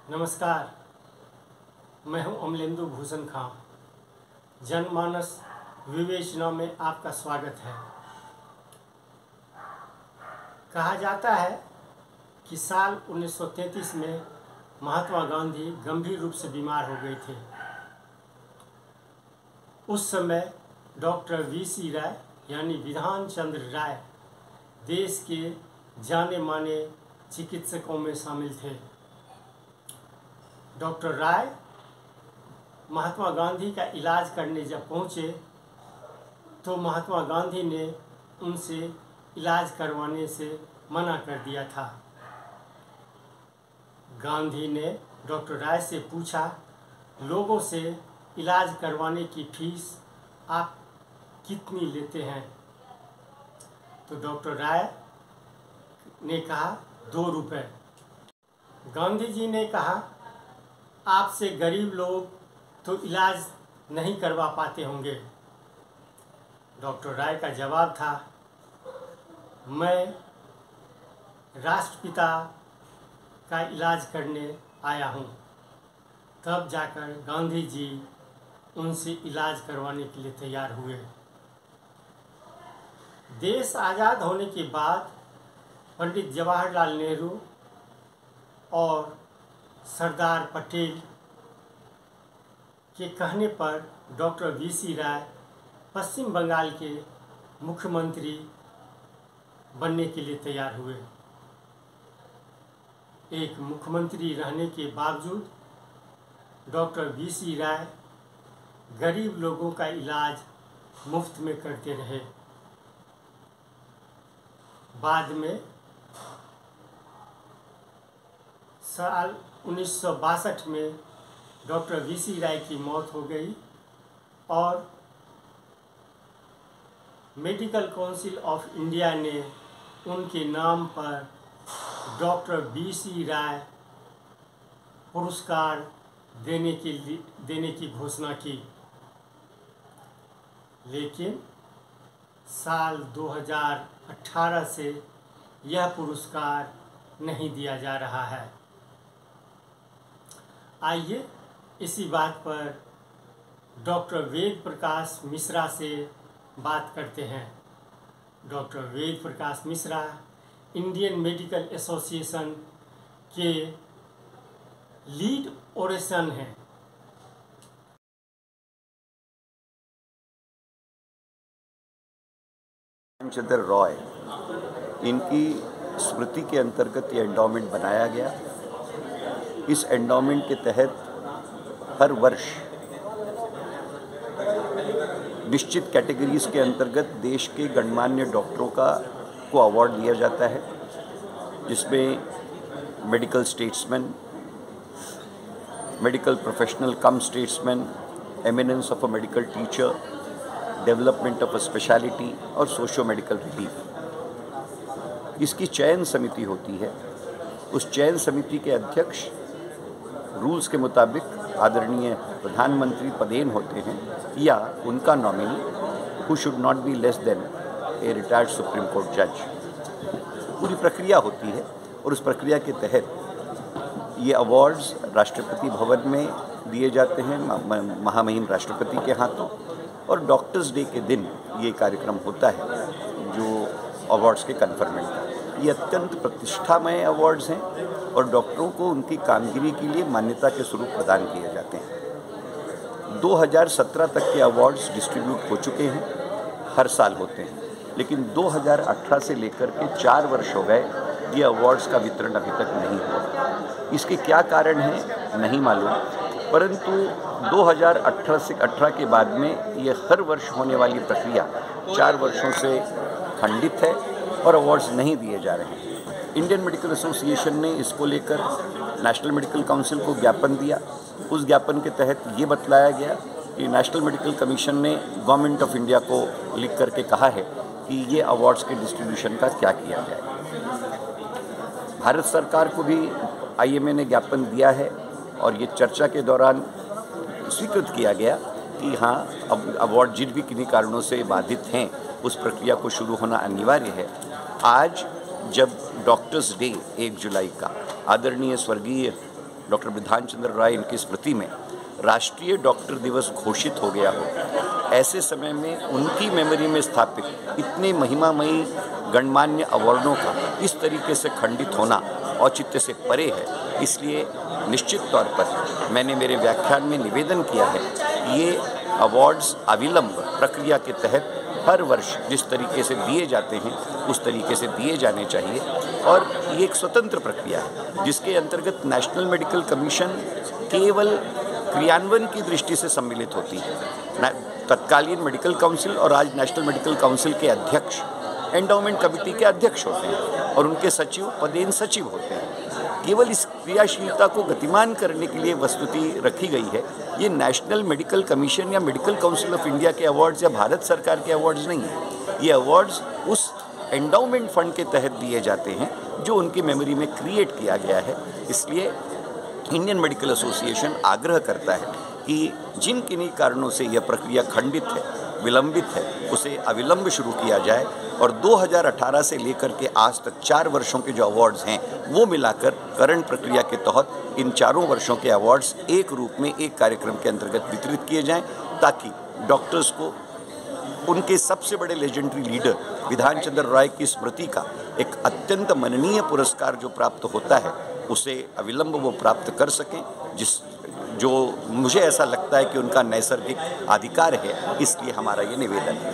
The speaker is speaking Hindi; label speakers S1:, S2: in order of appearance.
S1: नमस्कार, मैं हूं अमलेंदु भूषण खां। जनमानस विवेचना में आपका स्वागत है। कहा जाता है कि साल 1933 में महात्मा गांधी गंभीर रूप से बीमार हो गए थे। उस समय डॉक्टर वीसी राय यानी विधान चंद्र राय देश के जाने माने चिकित्सकों में शामिल थे। डॉक्टर राय महात्मा गांधी का इलाज करने जब पहुँचे तो महात्मा गांधी ने उनसे इलाज करवाने से मना कर दिया था। गांधी ने डॉक्टर राय से पूछा, लोगों से इलाज करवाने की फीस आप कितनी लेते हैं? तो डॉक्टर राय ने कहा 2 रुपये। गांधी जी ने कहा, आपसे गरीब लोग तो इलाज नहीं करवा पाते होंगे। डॉक्टर राय का जवाब था, मैं राष्ट्रपिता का इलाज करने आया हूँ। तब जाकर गांधी जी उनसे इलाज करवाने के लिए तैयार हुए। देश आज़ाद होने के बाद पंडित जवाहरलाल नेहरू और सरदार पटेल के कहने पर डॉक्टर वीसी राय पश्चिम बंगाल के मुख्यमंत्री बनने के लिए तैयार हुए। एक मुख्यमंत्री रहने के बावजूद डॉक्टर वीसी राय गरीब लोगों का इलाज मुफ्त में करते रहे। बाद में साल 1962 में डॉक्टर वीसी राय की मौत हो गई और मेडिकल काउंसिल ऑफ इंडिया ने उनके नाम पर डॉक्टर वीसी राय पुरस्कार देने की घोषणा की। लेकिन साल 2018 से यह पुरस्कार नहीं दिया जा रहा है। आइए इसी बात पर डॉक्टर वेद प्रकाश मिश्रा से बात करते हैं। Doctor Ved Prakash Mishra Indian medical association के लीड ओरेशन हैं।
S2: चंद्र रॉय, इनकी स्मृति के अंतर्गत ये एंडोमेंट बनाया गया। इस एंडोमेंट के तहत हर वर्ष निश्चित कैटेगरीज के अंतर्गत देश के गणमान्य डॉक्टरों को अवार्ड दिया जाता है, जिसमें medical statesman, medical professional come statesman, eminence of a medical teacher, development of a speciality और सोशो मेडिकल रिलीफ। इसकी चयन समिति होती है। उस चयन समिति के अध्यक्ष रूल्स के मुताबिक आदरणीय प्रधानमंत्री पदेन होते हैं या उनका nominee, who should not be less than a retired supreme court जज। पूरी प्रक्रिया होती है और उस प्रक्रिया के तहत ये अवार्ड्स राष्ट्रपति भवन में दिए जाते हैं महामहिम राष्ट्रपति के हाथों, और डॉक्टर्स डे के दिन ये कार्यक्रम होता है जो अवार्ड्स के कन्फरमेंट का। ये अत्यंत प्रतिष्ठामय अवार्ड्स हैं और डॉक्टरों को उनकी कामगिरी के लिए मान्यता के स्वरूप प्रदान किए जाते हैं। 2017 तक के अवार्ड्स डिस्ट्रीब्यूट हो चुके हैं, हर साल होते हैं, लेकिन 2018 से लेकर के 4 वर्ष हो गए ये अवार्ड्स का वितरण अभी तक नहीं हुआ। इसके क्या कारण हैं नहीं मालूम, परंतु 2018 के बाद में ये हर वर्ष होने वाली प्रक्रिया 4 वर्षों से खंडित है और अवार्ड्स नहीं दिए जा रहे हैं। इंडियन मेडिकल एसोसिएशन ने इसको लेकर नेशनल मेडिकल काउंसिल को ज्ञापन दिया। उस ज्ञापन के तहत ये बतलाया गया कि नेशनल मेडिकल कमीशन ने गवर्नमेंट ऑफ इंडिया को लिख करके कहा है कि ये अवार्ड्स के डिस्ट्रीब्यूशन का क्या किया जाए। भारत सरकार को भी आईएमए ने ज्ञापन दिया है और ये चर्चा के दौरान स्वीकृत किया गया कि हाँ, अब अवार्ड जिन भी किन्हीं कारणों से बाधित हैं उस प्रक्रिया को शुरू होना अनिवार्य है। आज जब डॉक्टर्स डे 1 जुलाई का आदरणीय स्वर्गीय डॉक्टर विधान चंद्र राय इनकी स्मृति में राष्ट्रीय डॉक्टर दिवस घोषित हो गया हो, ऐसे समय में उनकी मेमोरी में स्थापित इतने महिमामयी गणमान्य अवार्डों का इस तरीके से खंडित होना औचित्य से परे है। इसलिए निश्चित तौर पर मैंने मेरे व्याख्यान में निवेदन किया है कि ये अवार्ड्स अविलंब प्रक्रिया के तहत हर वर्ष जिस तरीके से दिए जाते हैं उस तरीके से दिए जाने चाहिए। और ये एक स्वतंत्र प्रक्रिया है जिसके अंतर्गत नेशनल मेडिकल कमीशन केवल क्रियान्वयन की दृष्टि से सम्मिलित होती है। तत्कालीन मेडिकल काउंसिल और आज नेशनल मेडिकल काउंसिल के अध्यक्ष एंडाउमेंट कमेटी के अध्यक्ष होते हैं और उनके सचिव पदेन सचिव होते हैं। केवल इस क्रियाशीलता को गतिमान करने के लिए वस्तुति रखी गई है। ये नेशनल मेडिकल कमीशन या मेडिकल काउंसिल ऑफ इंडिया के अवार्ड्स या भारत सरकार के अवार्ड्स नहीं हैं। ये अवार्ड्स उस एंडाउमेंट फंड के तहत दिए जाते हैं जो उनकी मेमोरी में क्रिएट किया गया है। इसलिए इंडियन मेडिकल एसोसिएशन आग्रह करता है कि जिन किन्हीं कारणों से यह प्रक्रिया खंडित है, विलंबित है, उसे अविलंब शुरू किया जाए और 2018 से लेकर के आज तक 4 वर्षों के जो अवार्ड्स हैं वो मिलाकर करंट प्रक्रिया के तहत इन 4 वर्षों के अवार्ड्स एक रूप में एक कार्यक्रम के अंतर्गत वितरित किए जाएं, ताकि डॉक्टर्स को उनके सबसे बड़े लेजेंडरी लीडर विधान चंद्र राय की स्मृति का एक अत्यंत मननीय पुरस्कार जो प्राप्त होता है उसे अविलंब वो प्राप्त कर सकें, जो मुझे ऐसा लगता है कि उनका नैसर्गिक अधिकार है। इसलिए हमारा ये निवेदन है।